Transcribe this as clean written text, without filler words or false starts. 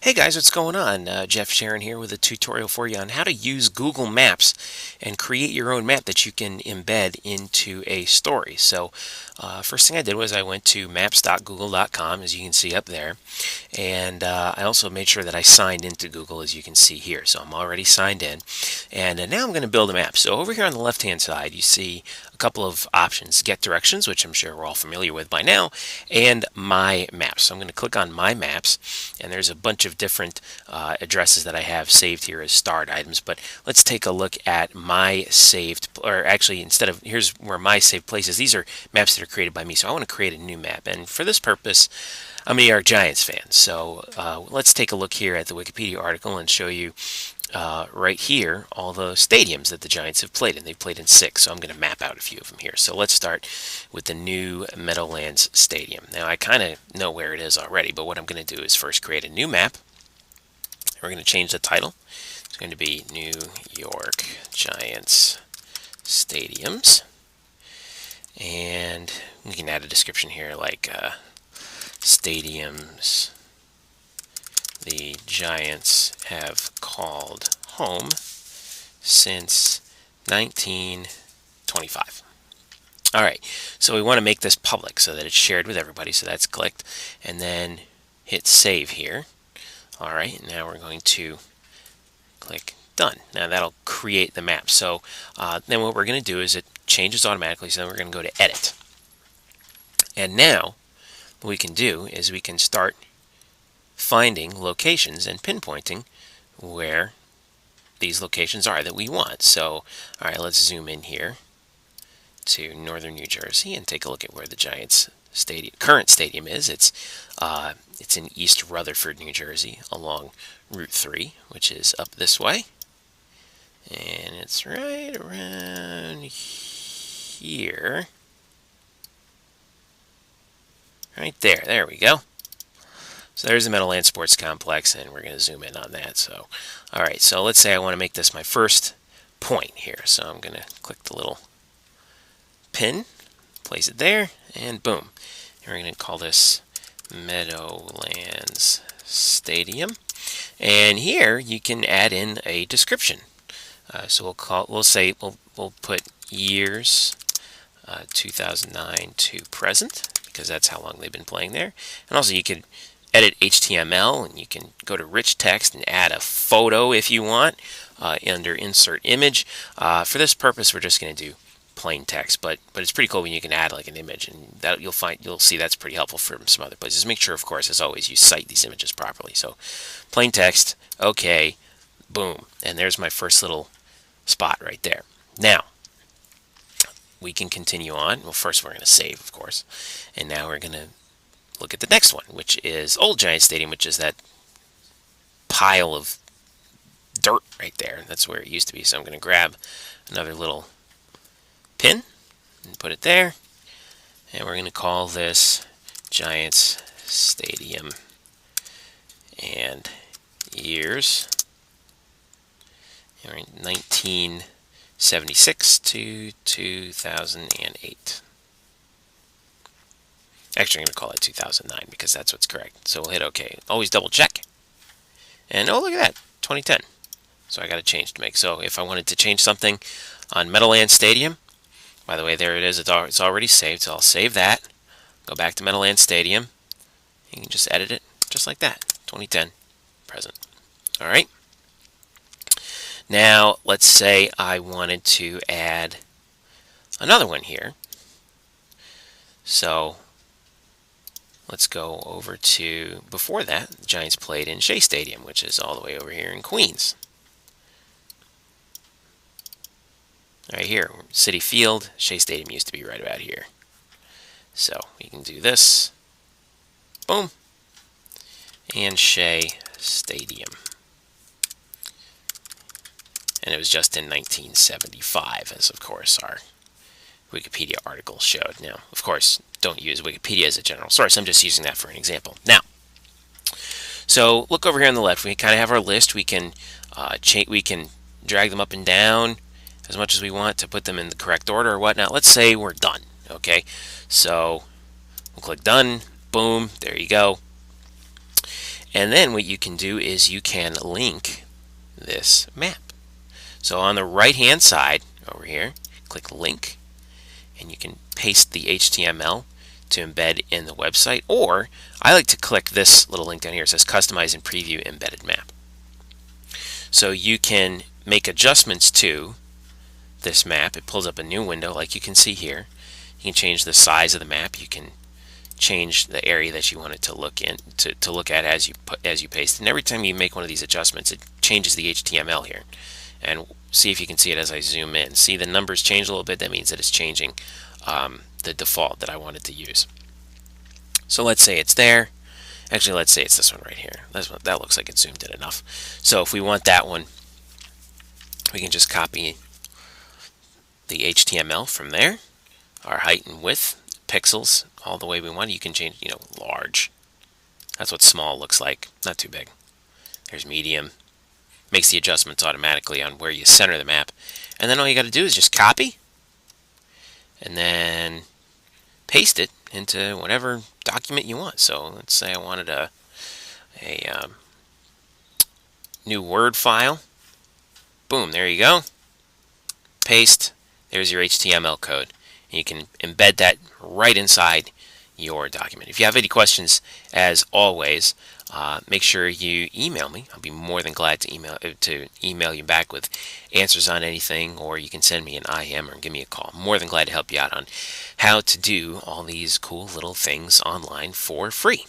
Hey guys, what's going on? Jeff Sharon here with a tutorial for you on how to use Google Maps and create your own map that you can embed into a story. So first thing I did was I went to maps.google.com, as you can see up there, and I also made sure that I signed into Google, as you can see here. So I'm already signed in, and now I'm going to build a map. So over here on the left hand side you see a couple of options: get directions, which I'm sure we're all familiar with by now, and my maps. So I'm going to click on my maps, and there's a bunch of different addresses that I have saved here as starred items. But let's take a look at my saved, or actually instead of, here's where my saved places. These are maps that are created by me, so I want to create a new map, and for this purpose I'm a New York Giants fan. So let's take a look here at the Wikipedia article and show you right here all the stadiums that the Giants have played in. They've played in 6, so I'm going to map out a few of them here. So let's start with the new Meadowlands Stadium. Now I kind of know where it is already, but what I'm going to do is first create a new map. We're going to change the title. It's going to be New York Giants Stadiums, and we can add a description here like stadiums the Giants have called home since 1925. Alright, so we want to make this public so that it's shared with everybody, so that's clicked, and then hit save here. Alright, now we're going to click done. Now that'll create the map. So then what we're going to do is it changes automatically, so then we're going to go to edit. And now what we can do is we can start finding locations and pinpointing where these locations are that we want. So, alright, let's zoom in here to northern New Jersey and take a look at where the Giants current stadium is. It's in East Rutherford, New Jersey, along Route 3, which is up this way. And it's right around here. Right there. There we go. So there's the Meadowlands Sports Complex, and we're going to zoom in on that. So, all right, so let's say I want to make this my first point here. So I'm going to click the little pin, place it there, and boom. And we're going to call this Meadowlands Stadium. And here you can add in a description. So we'll put years 2009 to present, because that's how long they've been playing there. And also you could edit HTML, and you can go to rich text and add a photo if you want under insert image. For this purpose we're just going to do plain text, but it's pretty cool when you can add like an image, and that you'll see that's pretty helpful from some other places. Make sure, of course, as always, you cite these images properly. So plain text, okay, boom, and there's my first little spot right there. Now we can continue on. Well, first we're going to save, of course, and now we're going to look at the next one, which is Old Giant Stadium, which is that pile of dirt right there. That's where it used to be. So I'm going to grab another little pin and put it there, and we're going to call this Giants Stadium and years. All right, 1976 to 2008. Actually, I'm going to call it 2009 because that's what's correct. So we'll hit OK. Always double check. And oh, look at that, 2010. So I got a change to make. So if I wanted to change something on Meadowlands Stadium, by the way, there it is. It's already saved. So I'll save that. Go back to Meadowlands Stadium. You can just edit it just like that. 2010, present. All right. Now let's say I wanted to add another one here. So let's go over to, before that, the Giants played in Shea Stadium, which is all the way over here in Queens. Right here, Citi Field. Shea Stadium used to be right about here. So we can do this. Boom. And Shea Stadium. And it was just in 1975, as of course our Wikipedia article showed. Now, of course, don't use Wikipedia as a general source. I'm just using that for an example. Now, so look over here on the left. We kind of have our list. We can drag them up and down as much as we want to put them in the correct order or whatnot. Let's say we're done. Okay, so we'll click done. Boom. There you go. And then what you can do is you can link this map. So on the right hand side over here, click link, and you can paste the HTML to embed in the website, or I like to click this little link down here. It says customize and preview embedded map. So you can make adjustments to this map. It pulls up a new window like you can see here. You can change the size of the map. You can change the area that you want it to look at as you paste. And every time you make one of these adjustments, it changes the HTML here. And see if you can see it as I zoom in. See the numbers change a little bit. That means that it's changing the default that I wanted to use. So let's say it's there. Actually, let's say it's this one right here. That looks like it's zoomed in enough. So if we want that one, we can just copy the HTML from there, our height and width, pixels, all the way we want. You can change, large. That's what small looks like. Not too big. There's medium. Makes the adjustments automatically on where you center the map. And then all you got to do is just copy and then paste it into whatever document you want. So let's say I wanted a new Word file. Boom, there you go. Paste. There's your HTML code. And you can embed that right inside your document. If you have any questions, as always, make sure you email me. I'll be more than glad to email you back with answers on anything, or you can send me an IM or give me a call. I'm more than glad to help you out on how to do all these cool little things online for free.